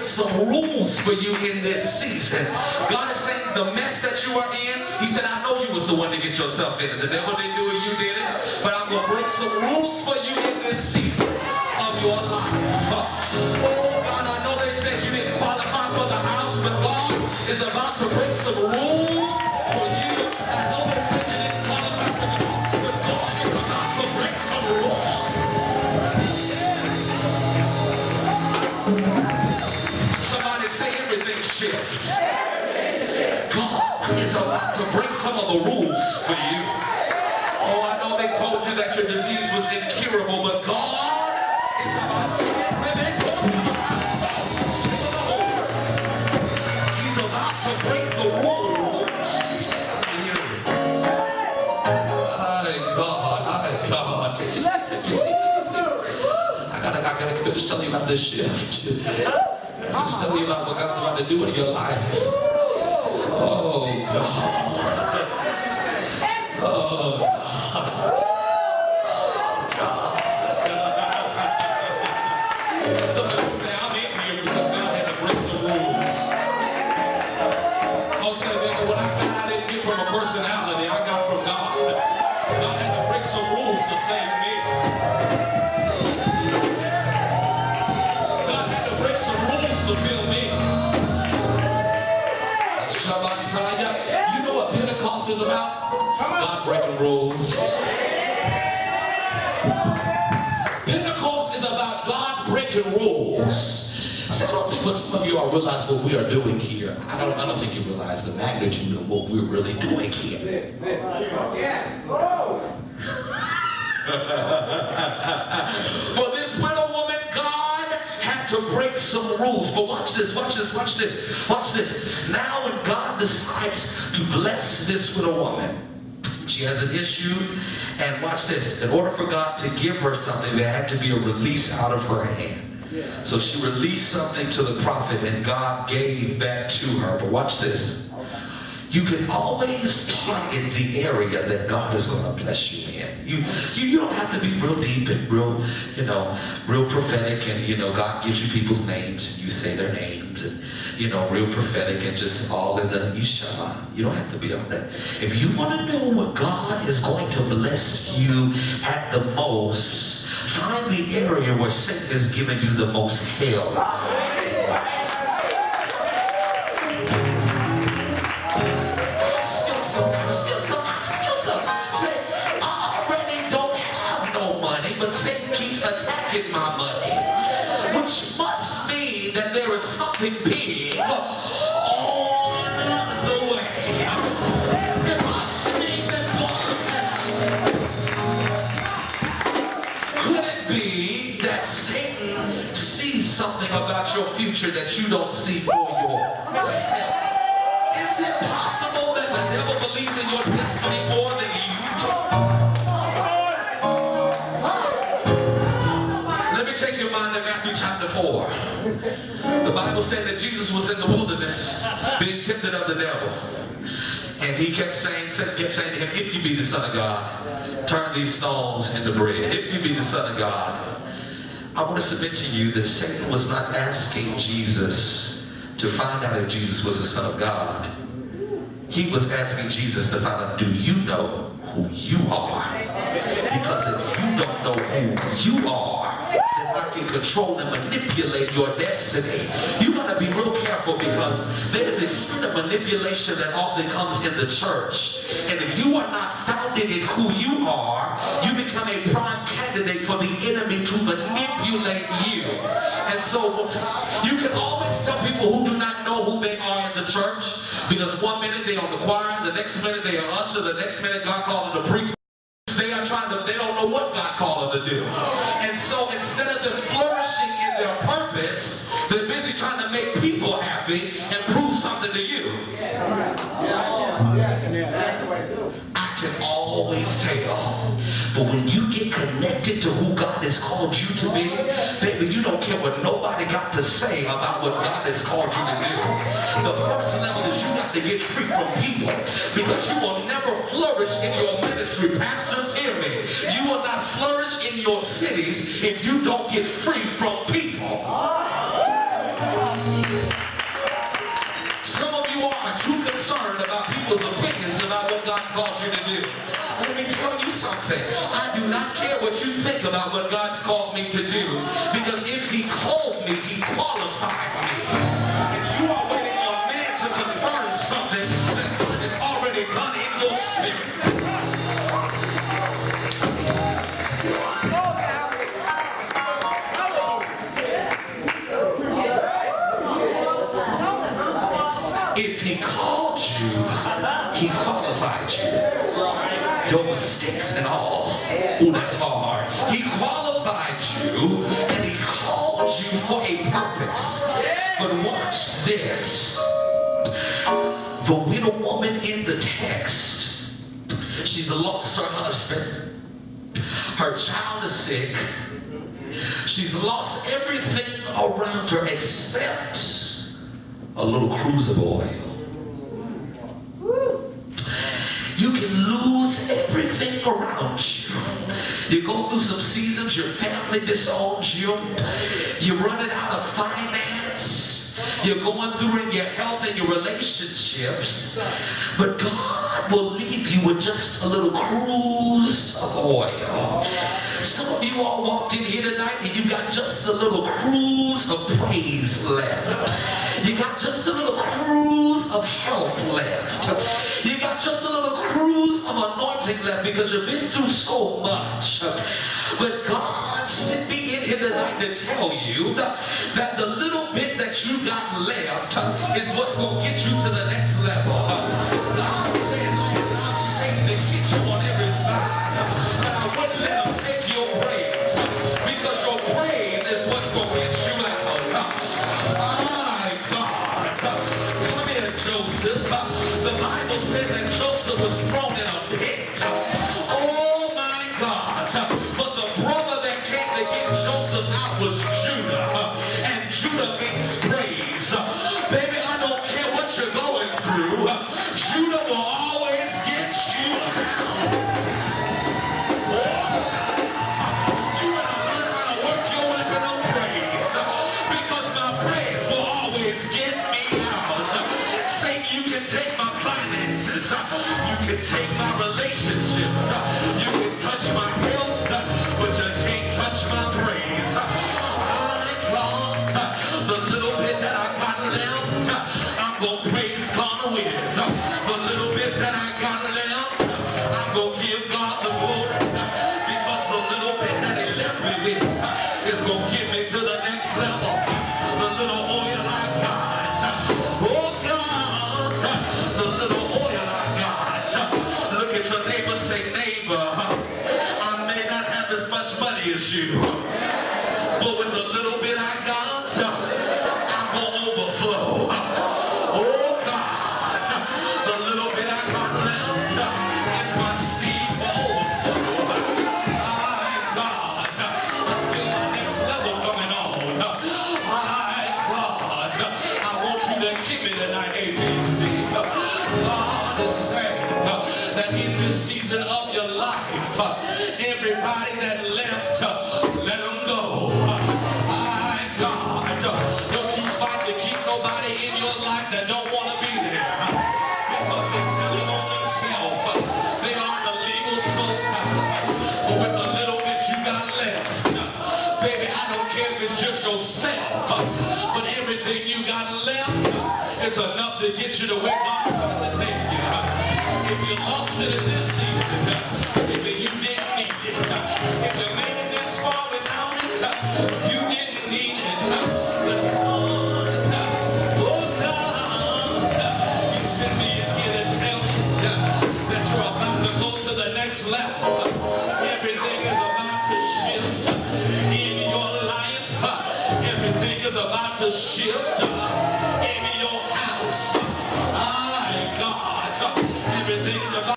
some rules for you in this season. God is saying the mess that you are in, he said, I know you was the one to get yourself in it. The devil didn't do it, you did it. But I'm going to break some rules for you in this season of your life. Oh God, I know they said you didn't qualify for the house, but God is about to break some rules for you. I know they said you didn't qualify for the house, but God is about to break some rules. Somebody say everything shifts. God is about to break some of the rules for you. Oh, I know they told you that your disease was incurable, but God is about to He's about to break the rules in you. My God. You see. I gotta finish telling you about this shift. Finish telling you about what God's about to do in your life. Oh God. Oh God. Some people say I'm in here because God had to break some rules. I'll say, man, what I got I didn't get from a personality, I got from God. God had to break some rules to save me. God had to break some rules to fill me. Shabbat. You know what Pentecost is about? God breaking rules. Pentecost is about God breaking rules. So I don't think what some of you all realize what we are doing here. I don't think you realize the magnitude of what we're really doing here. For this widow woman, God had to break some rules. But watch this. Now when God decides to bless this widow woman, she has an issue, and watch this. In order for God to give her something, there had to be a release out of her hand. So she released something to the prophet, and God gave that to her. But watch this. You can always target the area that God is going to bless you in. You don't have to be real deep and real prophetic, and God gives you people's names and you say their names, and real prophetic and just all in the Yeshua. You don't have to be all that. If you want to know what God is going to bless you at the most, find the area where Satan is giving you the most hell. But Satan keeps attacking my money, which must mean that there is something big on the way. It must mean that God has... Could it be that Satan sees something about your future that you don't see for yourself? Is it possible that the devil believes in your destiny more than you do? Matthew chapter 4. The Bible said that Jesus was in the wilderness being tempted of the devil. And he kept saying to him, if you be the Son of God, turn these stones into bread. If you be the Son of God. I want to submit to you that Satan was not asking Jesus to find out if Jesus was the Son of God. He was asking Jesus to find out, do you know who you are? Because if you don't know who you are, I can control and manipulate your destiny. You got to be real careful, because there is a spirit of manipulation that often comes in the church. And if you are not founded in who you are, you become a prime candidate for the enemy to manipulate you. And so you can always tell people who do not know who they are in the church, because one minute they're on the choir, the next minute they are usher, the next minute God called them to preach. They don't know what God called them to do. And so instead of them flourishing in their purpose, they're busy trying to make people happy and prove something to you. I can always tell. But when you get connected to who God has called you to be, baby, you don't care what nobody got to say about what God has called you to do. The first level is you got to get free from people, because you will never flourish in your ministry. Pastors, hear me. You will not flourish in your cities if you don't get free from people. not care what you think about what God's called me to do. Because if he called me, he qualified me. And you are waiting on man to confirm something that God has already done in your spirit. If he called you, he qualified you. Your mistakes and all. Ooh, that's hard. He qualified you and he called you for a purpose. But watch this. The widow woman in the text, she's lost her husband. Her child is sick. She's lost everything around her except a little cruise of oil. You can lose everything around you. You go through some seasons, your family disowns you. You're running out of finance. You're going through in your health and your relationships. But God will leave you with just a little cruise of oil. Some of you all walked in here tonight and you got just a little cruise of praise left. You got just a little cruise of health left. You got just a little cruise of anointing left because you've been through so much. But God sent me in here tonight to tell you that the little bit that you got left is what's going to get you to the next level. God said, I'm saying to get you on every side, but I wouldn't let him take your praise because your praise is what's going to get you out. Come here, Joseph. The Bible says that Joseph was thrown in a pit. Oh my God. But the brother that came to get Joseph out was Judah. And Judah means praise. Baby, I don't care what you're going through. Judah will always get you around. You gotta learn how to work your weapon of praise. Because my praise will always get me out. Say you can take my finances. You can take my relationships. You can touch my health. But you can't touch my praise. I want the little bit that I got left. I'm going to praise God with. The little bit that I got left, I'm going to give God the glory. Because the little bit that he left me with is going to get me to the next level. The little oil I got. Oh God, the little oil I got. Look at your neighbor, say, neighbor, I may not have as much money as you, but with the little bit I got, I'm going to overflow. Oh God, the little bit I got left is my seed for overflow. My God, I feel my next level coming on. My God, I want you to keep me tonight, ABC. God is saying that in this season of your life, everybody that left, let them go. My God, don't you fight to keep nobody in your life that don't want to be there. Because they're telling on themselves. They are the legal soul tie. But with the little bit you got left, baby, I don't care if it's just yourself. But everything you got left is enough to get you to where God wants to take you. If you lost it in this season,